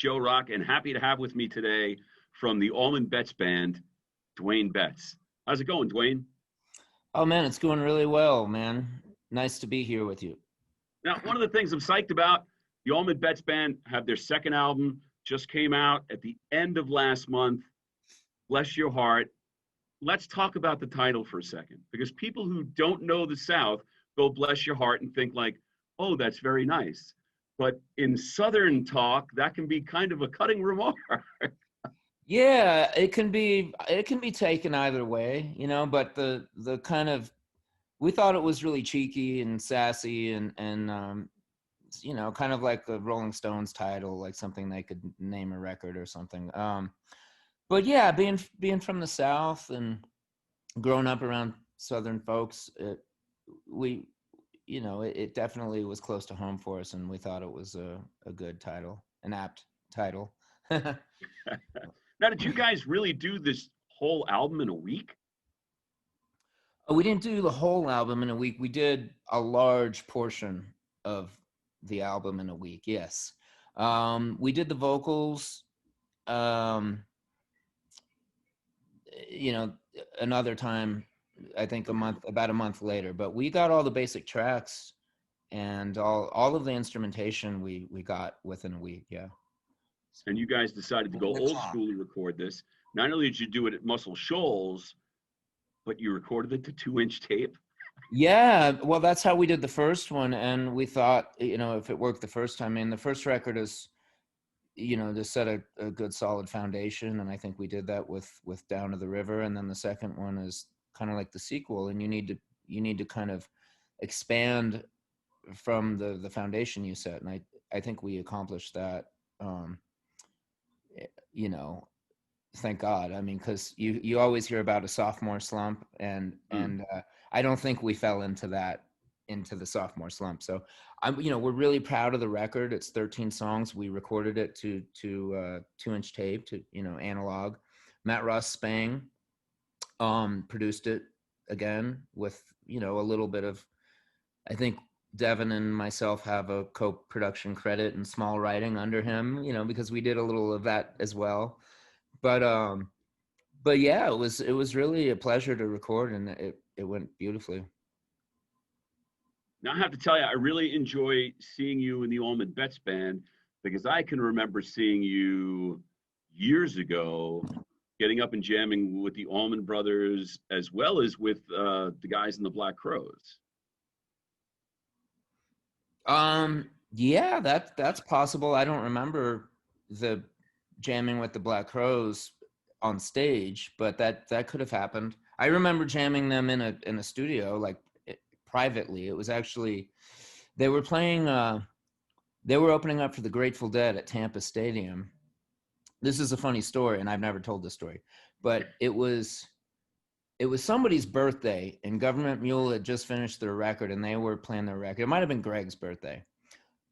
Joe Rock, and happy to have with me today from the Allman Betts Band, Duane Betts. How's it going, Duane? Oh man, it's going really well, man. Nice to be here with you. Now, one of the things I'm psyched about, the Allman Betts Band have their second album, just came out at the end of last month. Bless Your Heart. Let's talk about the title for a second, because people who don't know the South go bless your heart and think like, oh, that's very nice. But in Southern talk, that can be kind of a cutting remark. Yeah, it can be taken either way, but the kind of we thought it was really cheeky and sassy and kind of like a Rolling Stones title, like something they could name a record or something. But yeah, being from the South and growing up around Southern folks, we it definitely was close to home for us, and we thought it was a good title, an apt title. Now, did you guys really do this whole album in a week? We didn't do the whole album in a week. We did a large portion of the album in a week. Yes. We did the vocals, um, you know, another time, I think about a month later, but we got all the basic tracks and all of the instrumentation we got within a week. Yeah. And you guys decided to go old school and record this. Not only did you do it at Muscle Shoals, but you recorded it to 2-inch tape. Yeah, well, that's how we did the first one, and we thought, if it worked the first time, the first record is, to set a good solid foundation, and I think we did that with Down to the River, and then the second one is kind of like the sequel, and you need to kind of expand from the foundation you set, and I think we accomplished that. Um, you know, thank God. I mean, because you always hear about a sophomore slump, and I don't think we fell into the sophomore slump. So we're really proud of the record. It's 13 songs. We recorded it to 2-inch tape, to analog. Matt Ross Spang produced it again with a little bit of, I think Devin and myself have a co-production credit and small writing under him, because we did a little of that as well. But yeah, it was really a pleasure to record, and it went beautifully. Now, I have to tell you, I really enjoy seeing you in the Allman Betts Band, because I can remember seeing you years ago getting up and jamming with the Allman Brothers as well as with the guys in the Black Crows. Yeah, that's possible. I don't remember the jamming with the Black Crows on stage, but that could have happened. I remember jamming them in a studio, like privately. It was actually they were playing. They were opening up for the Grateful Dead at Tampa Stadium. This is a funny story, and I've never told this story, but it was somebody's birthday, and Government Mule had just finished their record, and they were playing their record. It might have been Greg's birthday,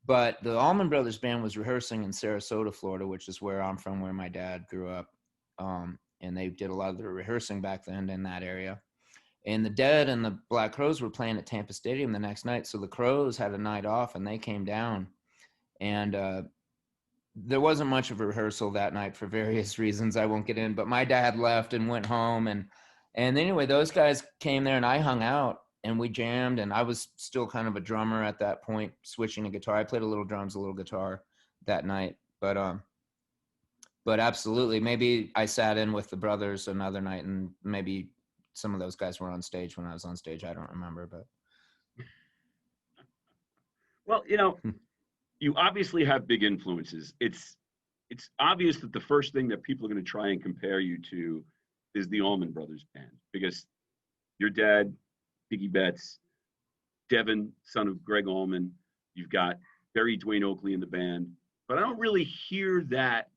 but the Allman Brothers Band was rehearsing in Sarasota, Florida, which is where I'm from, where my dad grew up. And they did a lot of their rehearsing back then in that area. And the Dead and the Black Crows were playing at Tampa Stadium the next night. So the Crows had a night off, and they came down. And there wasn't much of a rehearsal that night for various reasons I won't get in. But my dad left and went home. And anyway, those guys came there, and I hung out, and we jammed. And I was still kind of a drummer at that point, switching to guitar. I played a little drums, a little guitar that night. But absolutely, maybe I sat in with the brothers another night, and maybe some of those guys were on stage when I was on stage. I don't remember, but. Well, you obviously have big influences. It's obvious that the first thing that people are going to try and compare you to is the Allman Brothers Band, because your dad, Biggie Betts, Devin, son of Greg Allman, you've got Barry Dwayne Oakley in the band, but I don't really hear that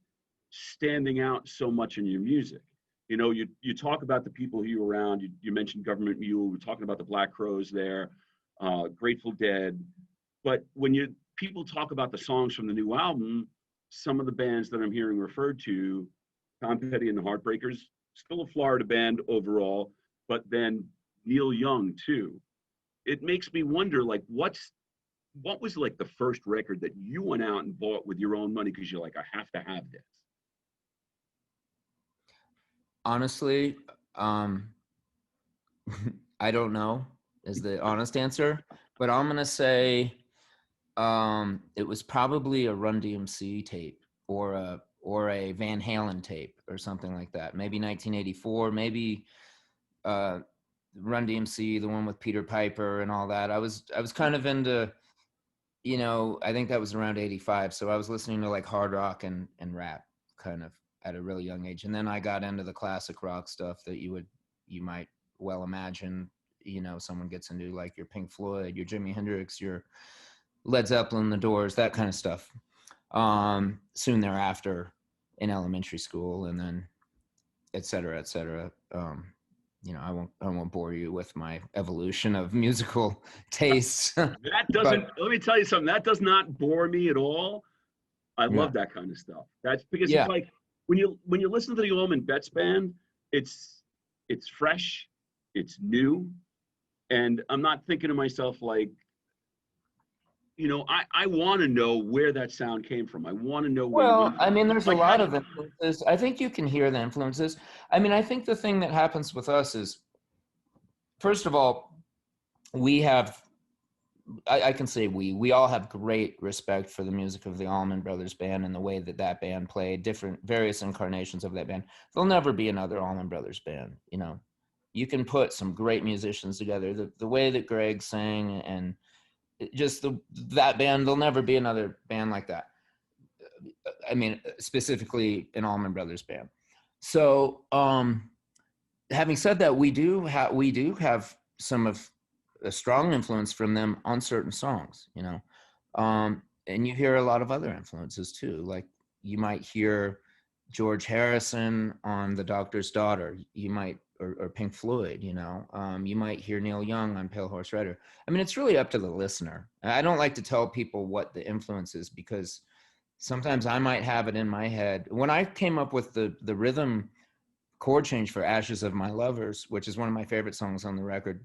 standing out so much in your music. You talk about the people who you were around. You mentioned Government Mule. We're talking about the Black Crows there, Grateful Dead. But when people talk about the songs from the new album, some of the bands that I'm hearing referred to, Tom Petty and the Heartbreakers, still a Florida band overall, but then Neil Young too. It makes me wonder, like, what's what was like the first record that you went out and bought with your own money because you're like, I have to have this? Honestly, I don't know is the honest answer, but I'm gonna say it was probably a Run DMC tape or a Van Halen tape or something like that. Maybe 1984, maybe uh, Run DMC, the one with Peter Piper and all that. I was kind of into, I think that was around 85. So I was listening to like hard rock and rap kind of at a really young age. And then I got into the classic rock stuff that you might well imagine, someone gets into, like your Pink Floyd, your Jimi Hendrix, your Led Zeppelin, the Doors, that kind of stuff. Soon thereafter in elementary school, and then et cetera, et cetera. I won't bore you with my evolution of musical tastes. That doesn't, But let me tell you something, that does not bore me at all. I yeah, love that kind of stuff. That's because it's yeah. like when you listen to the Allman Betts band, it's fresh, it's new, and I'm not thinking to myself like, I want to know where that sound came from. I want to know where you Well, went I from. mean, there's a Like how lot do of influences. I think you can hear the influences. I mean, I think the thing that happens with us is, first of all, we have I can say we all have great respect for the music of the Allman Brothers Band and the way that that band played, different various incarnations of that band. There'll never be another Allman Brothers band. You can put some great musicians together. The way that Greg sang and just that band, there'll never be another band like that. I mean, specifically an Allman Brothers band. So, having said that, we do have some of a strong influence from them on certain songs, and you hear a lot of other influences too. Like you might hear George Harrison on The Doctor's Daughter, you might, or Pink Floyd, you might hear Neil Young on Pale Horse Rider. I mean, it's really up to the listener. I don't like to tell people what the influence is because sometimes I might have it in my head. When I came up with the rhythm chord change for Ashes of My Lovers, which is one of my favorite songs on the record.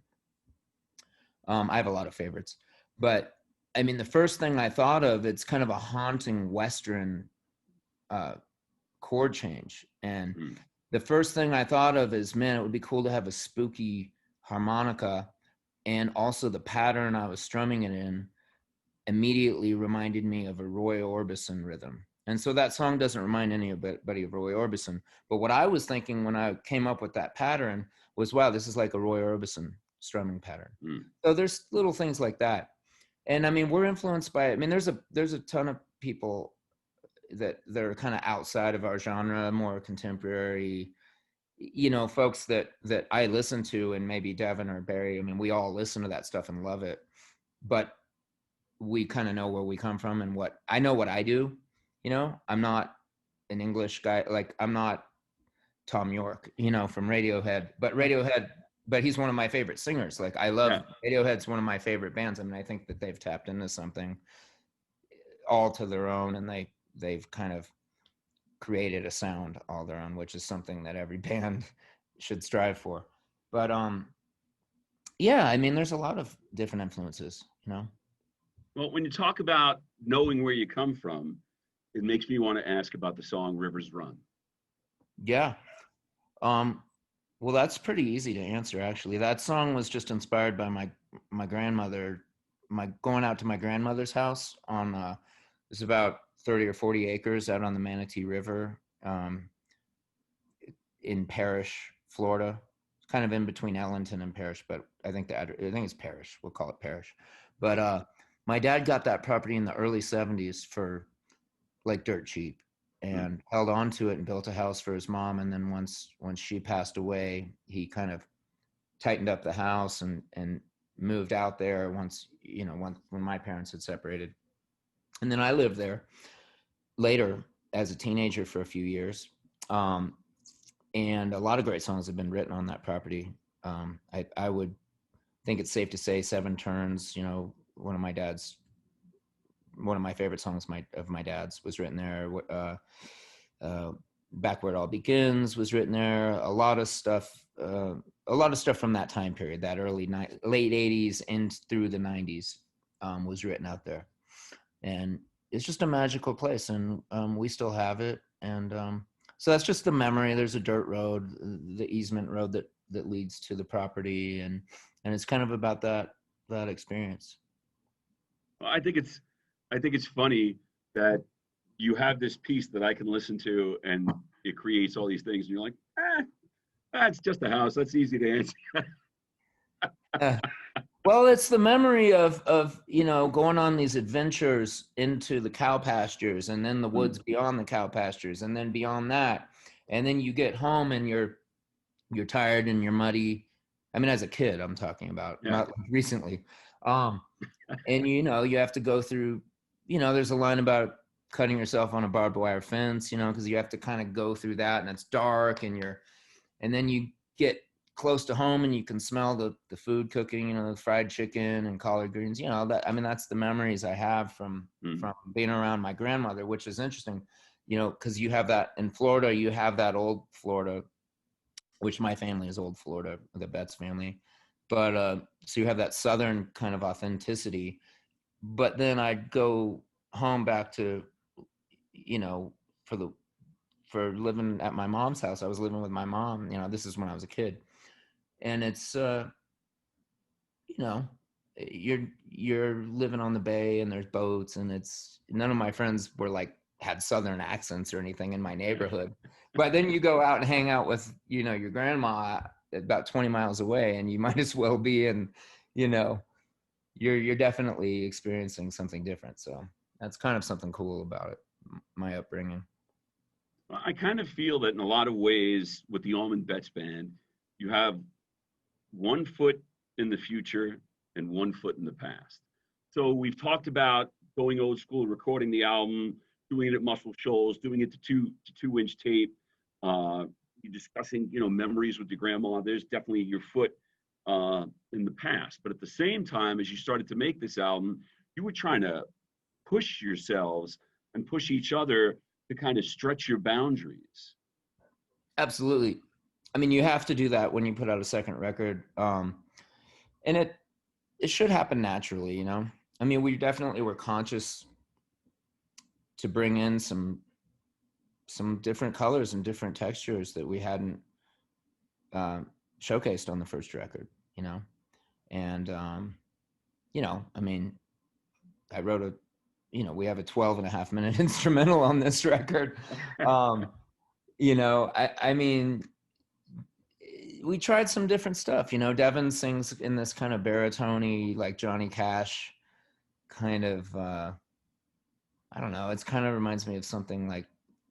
I have a lot of favorites, but I mean, the first thing I thought of, it's kind of a haunting Western uh, chord change. And Mm. the first thing I thought of is, man, it would be cool to have a spooky harmonica. And also the pattern I was strumming it in immediately reminded me of a Roy Orbison rhythm. And so that song doesn't remind anybody of Roy Orbison. But what I was thinking when I came up with that pattern was, wow, this is like a Roy Orbison strumming pattern. Mm. So there's little things like that. And I mean, we're influenced by, I mean, there's a ton of people that are kind of outside of our genre, more contemporary, folks that I listen to, and maybe Devin or Barry. I mean, we all listen to that stuff and love it. But we kind of know where we come from and what I know what I do. I'm not an English guy. Like I'm not Tom York, from Radiohead, but he's one of my favorite singers. Like I love Yeah. Radiohead's one of my favorite bands. I mean, I think that they've tapped into something all to their own, and they've kind of created a sound all their own, which is something that every band should strive for. But yeah, I mean, there's a lot of different influences. Well, when you talk about knowing where you come from, it makes me want to ask about the song Rivers Run. Yeah. Well, that's pretty easy to answer, actually. That song was just inspired by my grandmother, my going out to my grandmother's house on it's about 30 or 40 acres out on the Manatee River, in Parrish, Florida. It's kind of in between Ellington and Parrish, but I think it's Parrish. We'll call it Parrish. But my dad got that property in the early 70s for like dirt cheap, Mm. and held on to it and built a house for his mom. And then once she passed away, he kind of tightened up the house and moved out there when my parents had separated. And then I lived there later as a teenager for a few years. And a lot of great songs have been written on that property. I would think it's safe to say Seven Turns, one of my favorite songs of my dad's was written there. Back Where It All Begins was written there. A lot of stuff from that time period, that late 80s and through the 90s, was written out there, and it's just a magical place, and we still have it. And so that's just the memory. There's a dirt road, the easement road that leads to the property, and it's kind of about that experience. Well, I think it's funny that you have this piece that I can listen to and it creates all these things. And you're like, that's just a house. That's easy to answer. Uh, well, it's the memory of going on these adventures into the cow pastures, and then the woods beyond the cow pastures, and then beyond that, and then you get home and you're tired and you're muddy. I mean, as a kid, I'm talking about, Yeah. not recently. And you have to go through. There's a line about cutting yourself on a barbed wire fence. Because you have to kind of go through that, and it's dark, and then you get close to home and you can smell the food cooking, the fried chicken and collard greens, that's the memories I have from being around my grandmother, which is interesting, because you have that in Florida, you have that old Florida, which my family is old Florida, the Betts family. But so you have that Southern kind of authenticity, but then I'd go home back to, for for living at my mom's house. I was living with my mom, this is when I was a kid. And it's you know you're living on the bay and there's boats, and it's none of my friends were like had southern accents or anything in my neighborhood. But then you go out and hang out with your grandma about 20 miles away, and you might as well be in you know you're definitely experiencing something different. So that's kind of something cool about it, my upbringing. I kind of feel that in a lot of ways with the Allman Betts Band, you have one foot in the future and one foot in the past. So we've talked about going old school, recording the album, doing it at Muscle Shoals, doing it to 2-inch tape. You're discussing, memories with your grandma. There's definitely your foot in the past. But at the same time, as you started to make this album, you were trying to push yourselves and push each other to kind of stretch your boundaries. Absolutely. I mean, you have to do that when you put out a second record. And it should happen naturally. I mean, we definitely were conscious to bring in some different colors and different textures that we hadn't showcased on the first record. And I mean, I wrote we have a 12.5-minute instrumental on this record. I mean, we tried some different stuff. Devin sings in this kind of baritone-y, like Johnny Cash kind of, I don't know, it's kind of reminds me of something like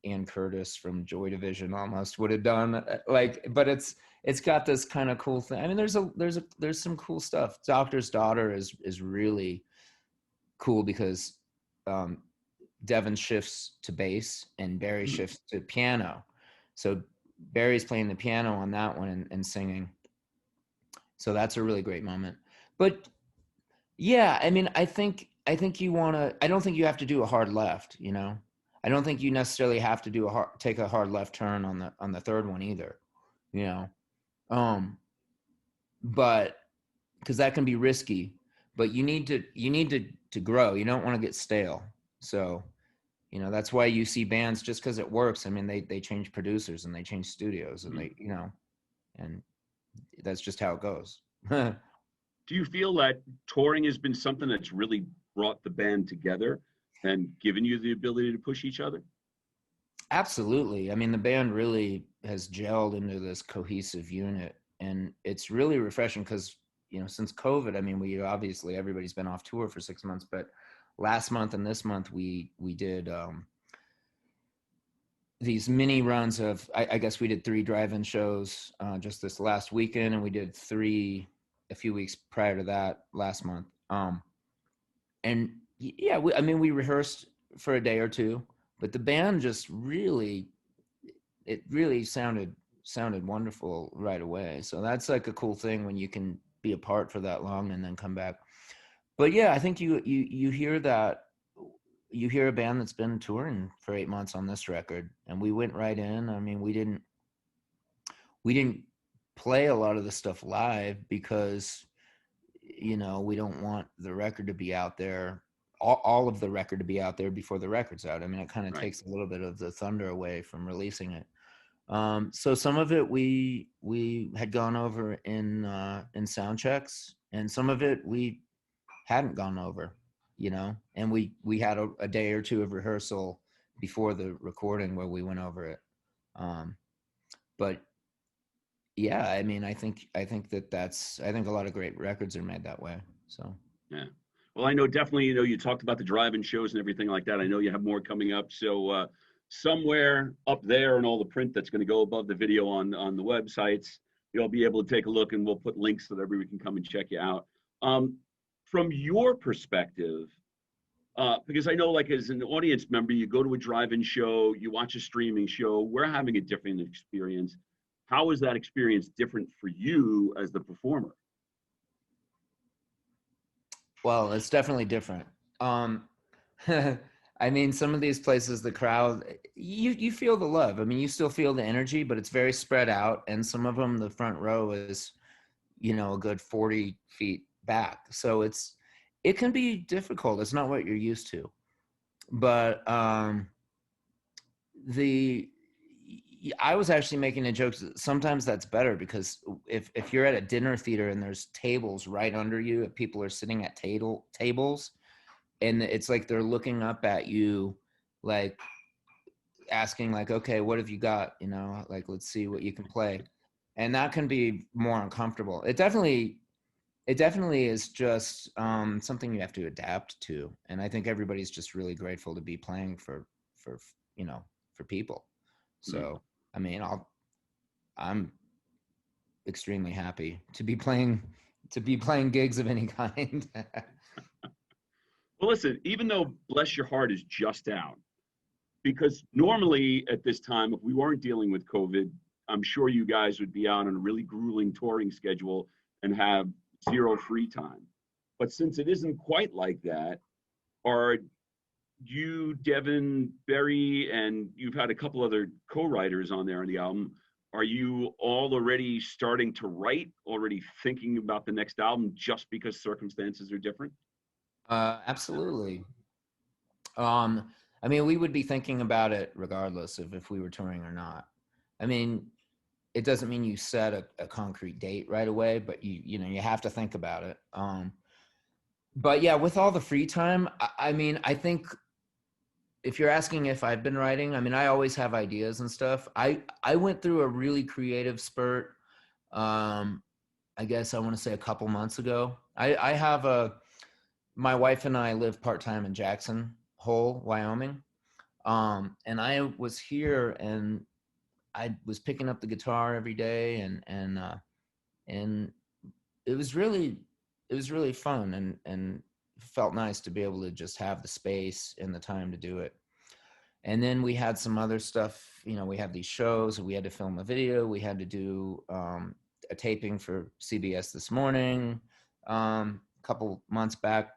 Ann Curtis from Joy Division almost would have done, but it's got this kind of cool thing. I mean, there's some cool stuff. Doctor's Daughter is really cool because Devin shifts to bass and Barry shifts to piano. So Barry's playing the piano on that one and singing. So that's a really great moment. But yeah, I mean, I think you want to, I don't think you have to do a hard left, I don't think you necessarily have to take a hard left turn on the third one either, you know. But because that can be risky, but you need to grow. You don't want to get stale. So, that's why you see bands, just because it works. I mean, they change producers and they change studios and and that's just how it goes. Do you feel that touring has been something that's really brought the band together and given you the ability to push each other? Absolutely. I mean, the band really has gelled into this cohesive unit, and it's really refreshing because, since COVID, I mean, we obviously, everybody's been off tour for 6 months, but last month and this month we did these mini runs of, I guess we did 3 drive-in shows just this last weekend, and we did 3 a few weeks prior to that last month. And yeah, I mean, we rehearsed for a day or two, but the band just really, it really sounded wonderful right away. So that's like a cool thing when you can be apart for that long and then come back. But yeah, I think you hear that, you hear a band that's been touring for 8 months on this record, and we went right in. I mean, we didn't play a lot of the stuff live because you know, we don't want the record to be out there, all of the record to be out there before the record's out. I mean, it kind of Right. takes a little bit of the thunder away from releasing it. So some of it we had gone over in sound checks, and some of it we hadn't gone over, you know, and we had a day or two of rehearsal before the recording where we went over it. Um, but yeah, I mean, I think a lot of great records are made that way. So Yeah. Well, I know definitely, you know, you talked about the drive-in shows and everything like that. I know you have more coming up. So somewhere up there and all the print that's going to go above the video on the websites, you'll be able to take a look, and we'll put links so that everybody can come and check you out. Um, from your perspective, because I know, like, as an audience member, you go to a drive-in show, you watch a streaming show. We're having a different experience. How is that experience different for you as the performer? well, it's definitely different. Um, I mean, some of these places, the crowd, you feel the love. I mean, you still feel the energy, but it's very spread out. And some of them, the front row is, you know, a good 40 feet back. So it can be difficult. It's not what you're used to. But the I was actually making a joke. Sometimes that's better because if you're at a dinner theater and there's tables right under you, if people are sitting at tables, and it's like they're looking up at you, like asking, like, okay, what have you got? You know, like, let's see what you can play, and that can be more uncomfortable. It definitely is just something you have to adapt to, and I think everybody's just really grateful to be playing for you know, for people. Mm. So I mean, I'm extremely happy to be playing gigs of any kind. Well, listen, even though Bless Your Heart is just out, because normally at this time, if we weren't dealing with COVID, I'm sure you guys would be out on a really grueling touring schedule and have zero free time. But since it isn't quite like that, are you, Devin, Berry, and you've had a couple other co-writers on there on the album, are you all already starting to write, already thinking about the next album just because circumstances are different? Absolutely. Um, I mean, we would be thinking about it regardless of if we were touring or not. I mean, it doesn't mean you set a concrete date right away, but you know, you have to think about it. But yeah, with all the free time, I mean, I think if you're asking if I've been writing, I mean, I always have ideas and stuff. I went through a really creative spurt. Um, I guess I want to say a couple months ago. I have my wife and I live part time in Jackson Hole, Wyoming. And I was here and I was picking up the guitar every day, and it was really fun, and felt nice to be able to just have the space and the time to do it. And then we had some other stuff, you know, we had these shows, we had to film a video, we had to do a taping for CBS This Morning a couple months back.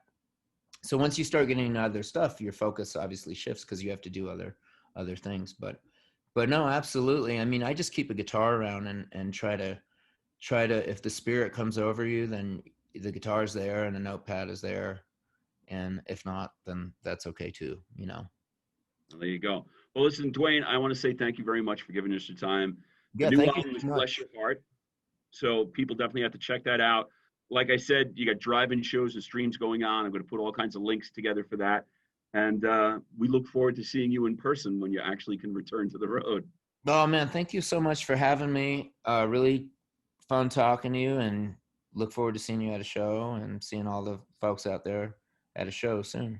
So once you start getting into other stuff, your focus obviously shifts because you have to do other things. But no, absolutely. I mean, I just keep a guitar around and try to if the spirit comes over you, then the guitar's there and a notepad is there, and if not, then that's okay too, you know. Well, there you go. Well, listen, Duane, I want to say thank you very much for giving us your time. The Yeah, new thank you album is so Bless much. Your Heart. So people definitely have to check that out. Like I said, you got drive-in shows and streams going on. I'm going to put all kinds of links together for that. And we look forward to seeing you in person when you actually can return to the road. Oh man, thank you so much for having me. Really fun talking to you, and look forward to seeing you at a show and seeing all the folks out there at a show soon.